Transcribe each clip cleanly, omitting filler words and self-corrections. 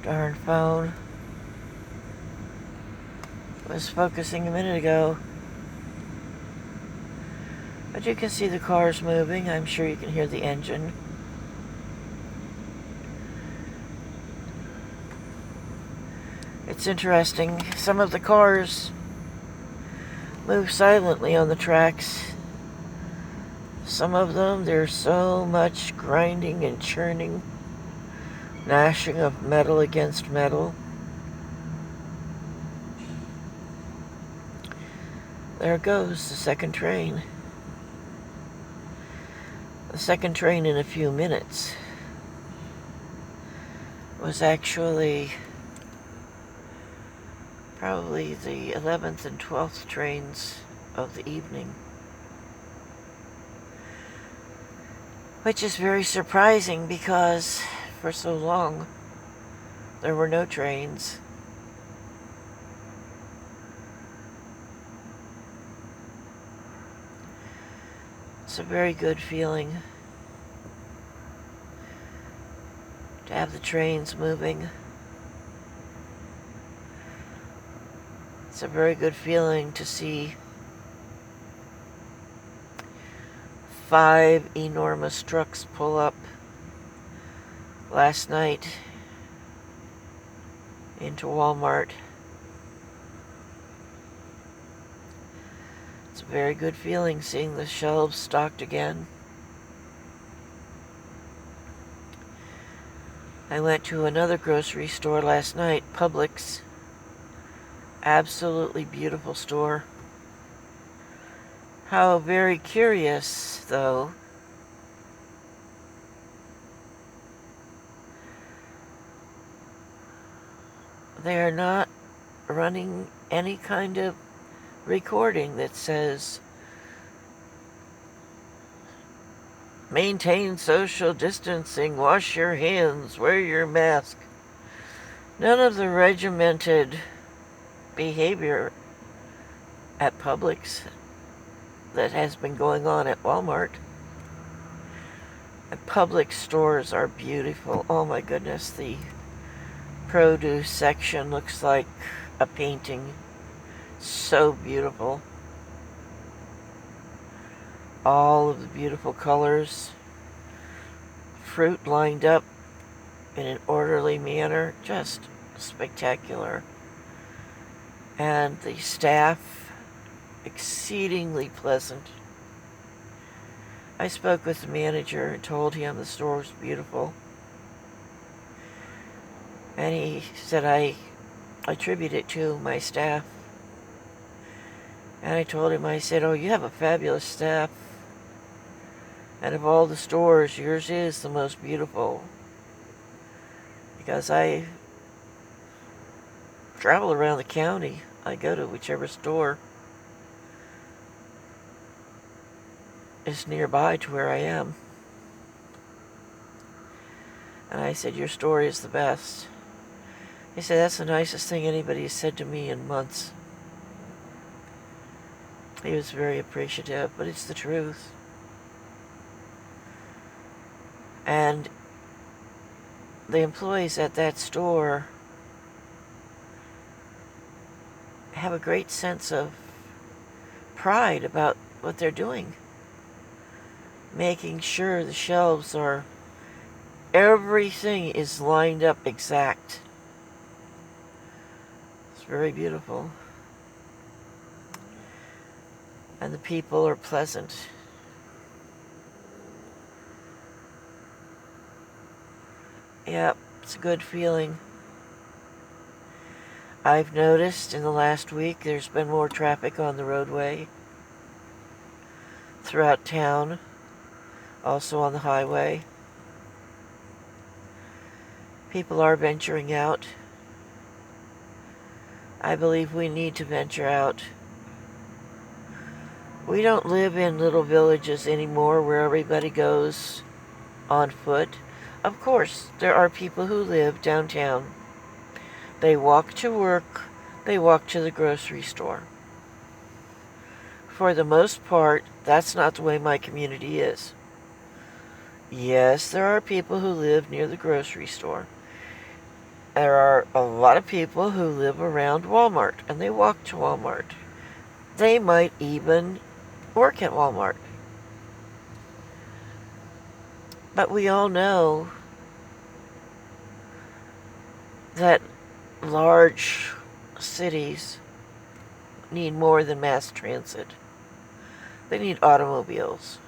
Darn phone. Was focusing a minute ago. But you can see the cars moving. I'm sure you can hear the engine. It's interesting. Some of the cars move silently on the tracks. Some of them, there's so much grinding and churning, gnashing of metal against metal. There goes the second train. The second train in a few minutes was actually probably the 11th and 12th trains of the evening. Which is very surprising because for so long there were no trains. It's a very good feeling to have the trains moving. It's a very good feeling to see 5 enormous trucks pull up last night into Walmart. It's a very good feeling seeing the shelves stocked again. I went to another grocery store last night, Publix. Absolutely beautiful store. How very curious, though. They are not running any kind of recording that says maintain social distancing, wash your hands, wear your mask. None of the regimented behavior at Publix that has been going on at Walmart. And Publix stores are beautiful. Oh my goodness, the produce section looks like a painting. So beautiful. All of the beautiful colors. Fruit lined up in an orderly manner. Just spectacular. And the staff, exceedingly pleasant. I spoke with the manager and told him the store was beautiful. And he said I attribute it to my staff. And I told him, I said, oh, you have a fabulous staff. And of all the stores, yours is the most beautiful. Because I travel around the county. I go to whichever store is nearby to where I am. And I said, your store is the best. He said, that's the nicest thing anybody has said to me in months. He was very appreciative, but it's the truth. And the employees at that store have a great sense of pride about what they're doing. Making sure the shelves are, everything is lined up exact. It's very beautiful. And the people are pleasant. Yep, it's a good feeling. I've noticed in the last week there's been more traffic on the roadway throughout town, also on the highway. People are venturing out. I believe we need to venture out. We don't live in little villages anymore where everybody goes on foot. Of course, there are people who live downtown. They walk to work, they walk to the grocery store. For the most part, that's not the way my community is. Yes, there are people who live near the grocery store. there are a lot of people who live around Walmart, and they walk to Walmart. They might even work at Walmart. But we all know that large cities need more than mass transit. They need automobiles.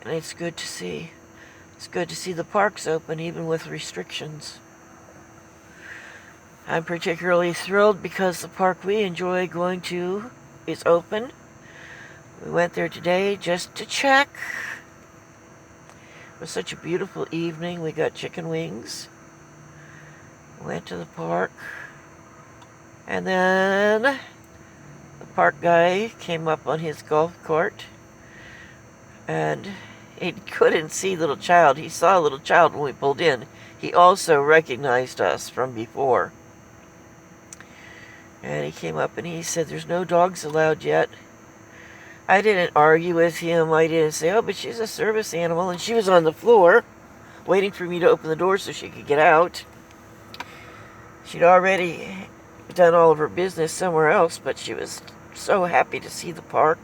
And it's good to see. It's good to see the parks open even with restrictions. I'm particularly thrilled because the park we enjoy going to is open. We went there today just to check. It was such a beautiful evening. We got chicken wings. Went to the park. And then the park guy came up on his golf cart. And he couldn't see little child. He saw a little child when we pulled in. He also recognized us from before. And he came up and he said, "There's no dogs allowed yet." I didn't argue with him. I didn't say, "Oh, but she's a service animal." And she was on the floor waiting for me to open the door so she could get out. She'd already done all of her business somewhere else, but she was so happy to see the park.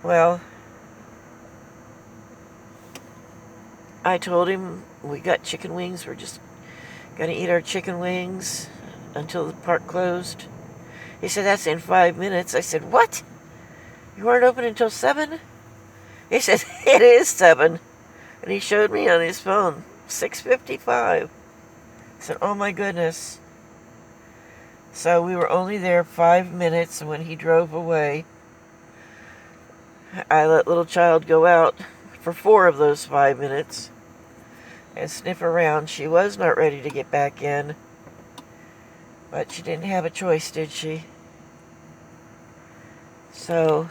Well, I told him we got chicken wings. We're just going to eat our chicken wings until the park closed. He said, "That's in 5 minutes." I said, "What? You aren't open until 7? He said, "It is 7. And he showed me on his phone, 6:55. I said, "Oh my goodness." So we were only there 5 minutes, and when he drove away, I let little child go out for 4 of those 5 minutes and sniff around. She was not ready to get back in, but she didn't have a choice, did she? So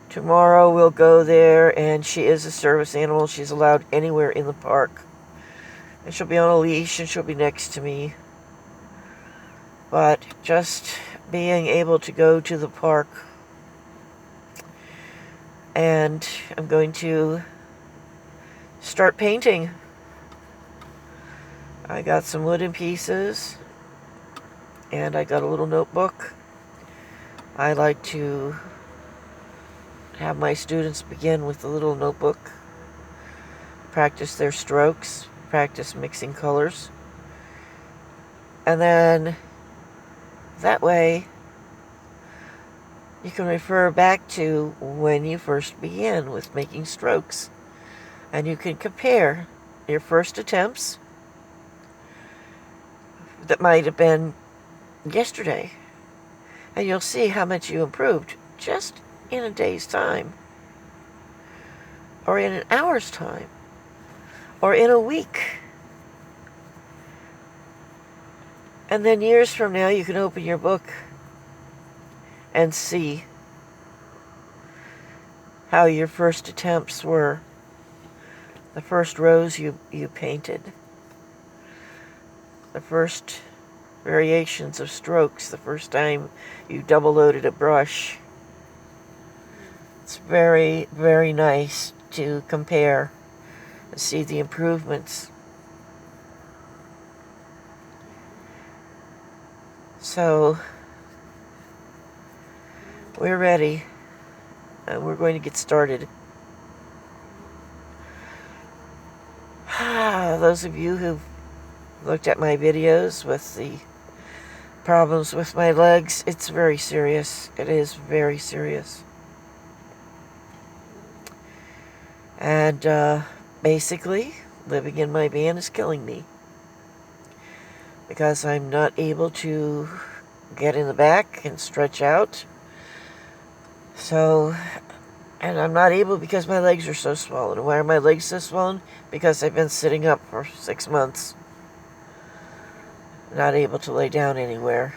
tomorrow we'll go there, and she is a service animal. She's allowed anywhere in the park. And she'll be on a leash, and she'll be next to me. But just being able to go to the park, and I'm going to start painting. I got some wooden pieces, and I got a little notebook. I like to have my students begin with a little notebook, practice their strokes, practice mixing colors, and then that way you can refer back to when you first began with making strokes, and you can compare your first attempts that might have been yesterday, and you'll see how much you improved just in a day's time, or in an hour's time, or in a week. And then years from now, you can open your book and see how your first attempts were, the first rows you painted, the first variations of strokes, the first time you double-loaded a brush. It's very, very nice to compare and see the improvements. So we're ready, and we're going to get started. Those of you who've looked at my videos with the problems with my legs, it's very serious. It is very serious. And basically, living in my van is killing me, because I'm not able to get in the back and stretch out. So, and I'm not able because my legs are so swollen. Why are my legs so swollen? Because I've been sitting up for 6 months. Not able to lay down anywhere.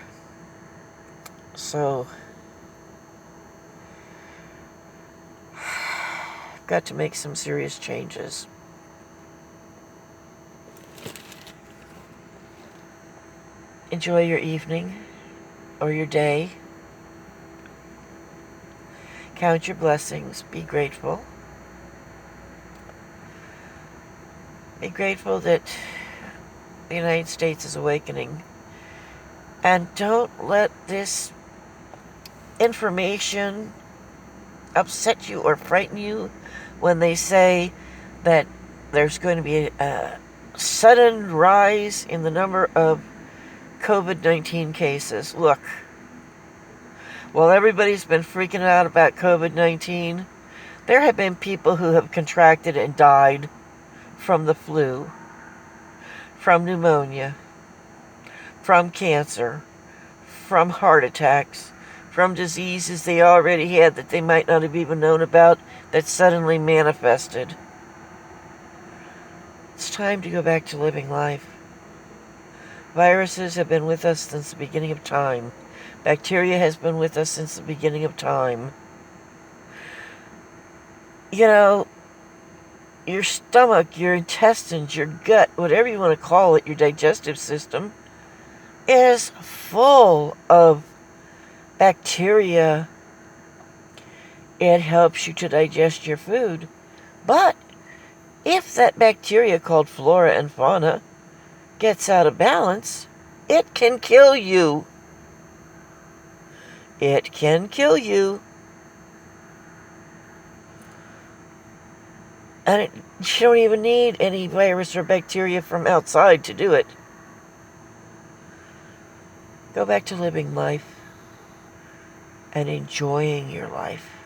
So, I've got to make some serious changes. Enjoy your evening. or your day. Count your blessings. Be grateful. Be grateful that the United States is awakening. And don't let this information upset you or frighten you when they say that there's going to be a sudden rise in the number of COVID-19 cases. Look, while everybody's been freaking out about COVID-19, there have been people who have contracted and died from the flu, from pneumonia, from cancer, from heart attacks, from diseases they already had that they might not have even known about that suddenly manifested. It's time to go back to living life. Viruses have been with us since the beginning of time. Bacteria has been with us since the beginning of time. You know, your stomach, your intestines, your gut, whatever you want to call it, your digestive system, is full of bacteria. It helps you to digest your food. But if that bacteria called flora and fauna gets out of balance, it can kill you. It can kill you. And you don't even need any virus or bacteria from outside to do it. Go back to living life and enjoying your life.